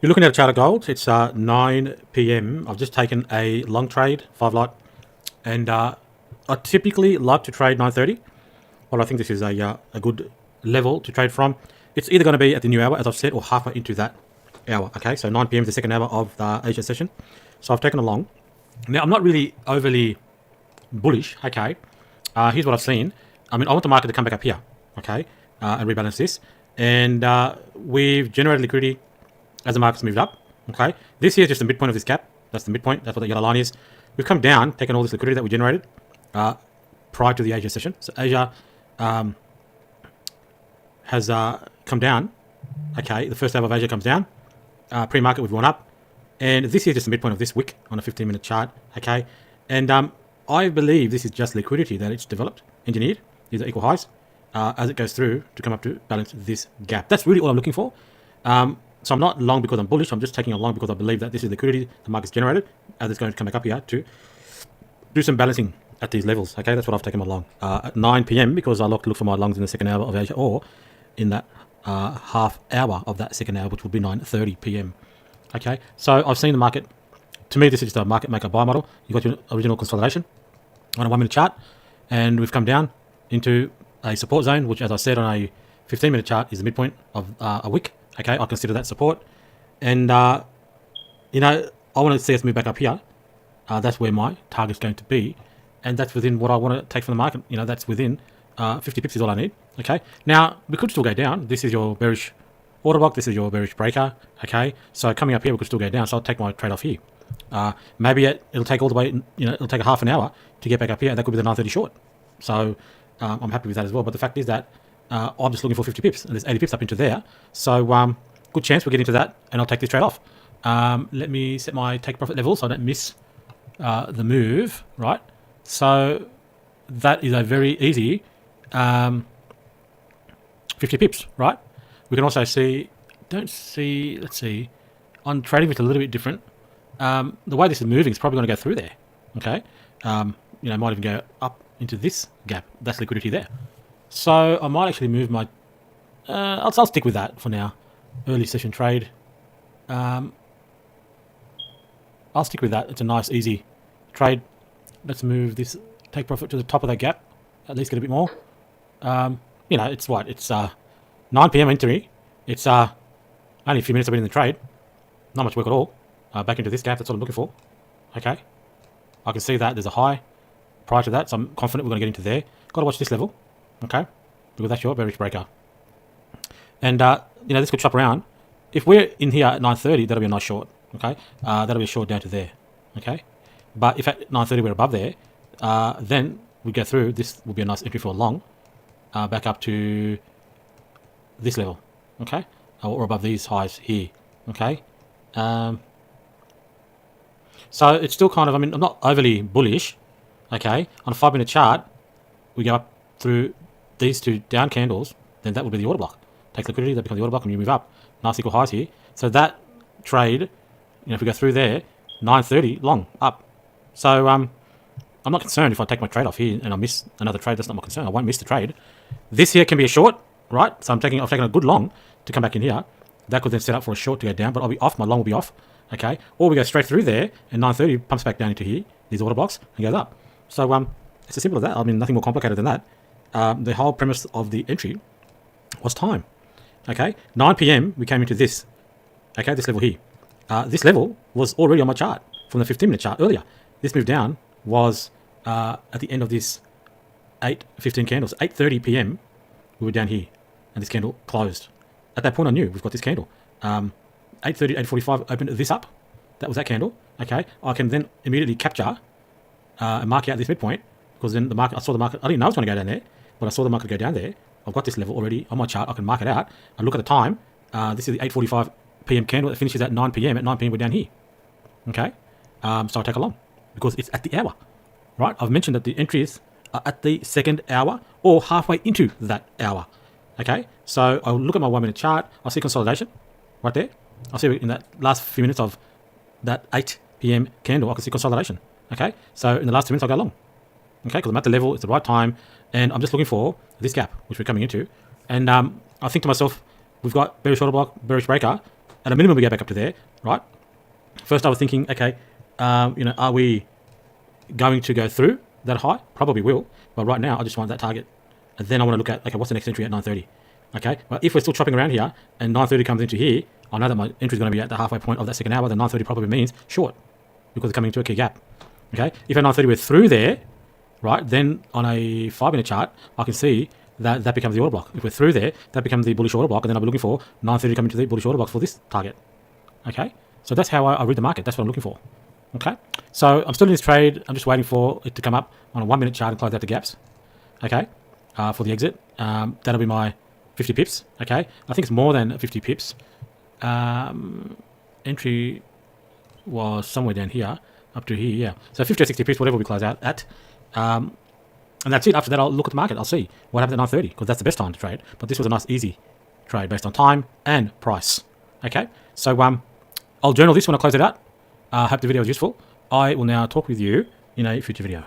You're looking at a chart of gold. It's 9 p.m. I've just taken a long trade, 5 lot, and I typically like to trade 9:30. But I think this is a good level to trade from. It's either going to be at the new hour, as I've said, or halfway into that hour. Okay, so 9 p.m. is the second hour of the Asia session. So I've taken a long. Now I'm not really overly bullish. Okay, here's what I've seen. I mean, I want the market to come back up here. Okay, and rebalance this, and we've generated liquidity as the market's moved up. Okay, this here is just the midpoint of this gap. That's the midpoint. That's what the yellow line is. We've come down, taken all this liquidity that we generated prior to the Asia session. So Asia has come down. Okay, the first hour of Asia comes down. Pre-market we've gone up, and this is just the midpoint of this wick on a 15-minute chart. Okay, and I believe this is just liquidity that it's developed, engineered. These are equal highs as it goes through to come up to balance this gap. That's really all I'm looking for. So I'm not long because I'm bullish. I'm just taking a long because I believe that this is liquidity the market's generated as it's going to come back up here to do some balancing at these levels. Okay, that's what I've taken my long at 9 p.m. because I like to look for my longs in the second hour of Asia or in that half hour of that second hour, which will be 9:30 p.m. Okay, so I've seen the market. To me, this is just a market maker buy model. You've got your original consolidation on a 1-minute chart, and we've come down into a support zone, which, as I said, on a 15-minute chart is the midpoint of a wick. Okay, I consider that support, and you know, I want to see us move back up here. That's where my target's going to be, and that's within what I want to take from the market. You know, that's within 50 pips is all I need. Okay, now we could still go down. This is your bearish order block. This is your bearish breaker. Okay, so coming up here we could still go down. So I'll take my trade off here. Maybe it'll take all the way. You know, it'll take a half an hour to get back up here. That could be the 9:30 short. So I'm happy with that as well. But the fact is that I'm just looking for 50 pips, and there's 80 pips up into there. So good chance we'll get into that, and I'll take this trade off. Let me set my take profit level so I don't miss the move, right? So that is a very easy 50 pips, right? We can also see, let's see, on trading it's a little bit different. The way this is moving is probably going to go through there, okay? You know, might even go up into this gap. That's liquidity there. So I might actually move my, I'll stick with that for now. Early session trade. I'll stick with that. It's a nice, easy trade. Let's move this take profit to the top of that gap. At least get a bit more. You know, it's what? It's 9 p.m. entry. It's only a few minutes I've been in the trade. Not much work at all. Back into this gap. That's what I'm looking for. Okay. I can see that there's a high prior to that, so I'm confident we're going to get into there. Got to watch this level. Okay. Because that's your bearish breaker. And you know, this could chop around. If we're in here at 9:30, that'll be a nice short. Okay, that'll be a short down to there. Okay, but if at 9:30 we're above there, then we go through. This will be a nice entry for a long, back up to this level. Okay, or above these highs here. Okay, so it's still kind of. I mean, I'm not overly bullish. Okay, on a 5-minute chart, we go up through these two down candles. Then that will be the order block. Takes liquidity, that becomes the order block, and you move up. Nice equal highs here. So that trade, you know, if we go through there, 9:30 long up. So I'm not concerned if I take my trade off here and I miss another trade. That's not my concern. I won't miss the trade. This here can be a short, right? So I've taken a good long to come back in here. That could then set up for a short to go down, but I'll be off. My long will be off. Okay, or we go straight through there and 9:30 pumps back down into here, these order blocks, and goes up. So it's as simple as that. I mean, nothing more complicated than that. The whole premise of the entry was time. Okay, 9 p.m. we came into this. Okay, this level here. This level was already on my chart from the 15-minute chart earlier. This move down was at the end of this 8:15 candles. 8:30 p.m. we were down here, and this candle closed. At that point, I knew we've got this candle. 8:30, 8:45 opened this up. That was that candle. Okay, I can then immediately capture and mark out this midpoint because then the market. I saw the market. I didn't know it was going to go down there, but I saw the market go down there. I've got this level already on my chart. I can mark it out and look at the time. This is the 8:45 p.m. candle that finishes at 9 p.m. At 9 p.m. we're down here. Okay, so I take a long because it's at the hour, right? I've mentioned that the entries are at the second hour or halfway into that hour. Okay, so I'll look at my 1-minute chart. I'll see consolidation right there. I'll see in that last few minutes of that 8 p.m. candle, I can see consolidation. Okay, so in the last 2 minutes I'll go long. Okay, because I'm at the level, it's the right time, and I'm just looking for this gap, which we're coming into. And I think to myself, we've got bearish order block, bearish breaker. at a minimum we go back up to there, right? First I was thinking, okay, are we going to go through that high? Probably will, but right now I just want that target. And then I want to look at, okay, what's the next entry at 930? Okay, well, if we're still chopping around here and 930 comes into here, I know that my entry is going to be at the halfway point of that second hour. Then 930 probably means short because it's coming into a key gap. Okay, if at 930 we're through there, right, then on a 5-minute chart, I can see that that becomes the order block. If we're through there, that becomes the bullish order block, and then I'll be looking for 930 coming to the bullish order block for this target. Okay, so that's how I read the market. That's what I'm looking for. Okay, so I'm still in this trade. I'm just waiting for it to come up on a 1-minute chart and close out the gaps. Okay, for the exit. That'll be my 50 pips. Okay, I think it's more than 50 pips. Entry was somewhere down here, up to here, yeah. So 50 or 60 pips, whatever we close out at. And that's it. After that, I'll look at the market. I'll see what happens at 930, because that's the best time to trade. But this was a nice, easy trade based on time and price. Okay, so I'll journal this when I close it out. I hope the video was useful. I will now talk with you in a future video.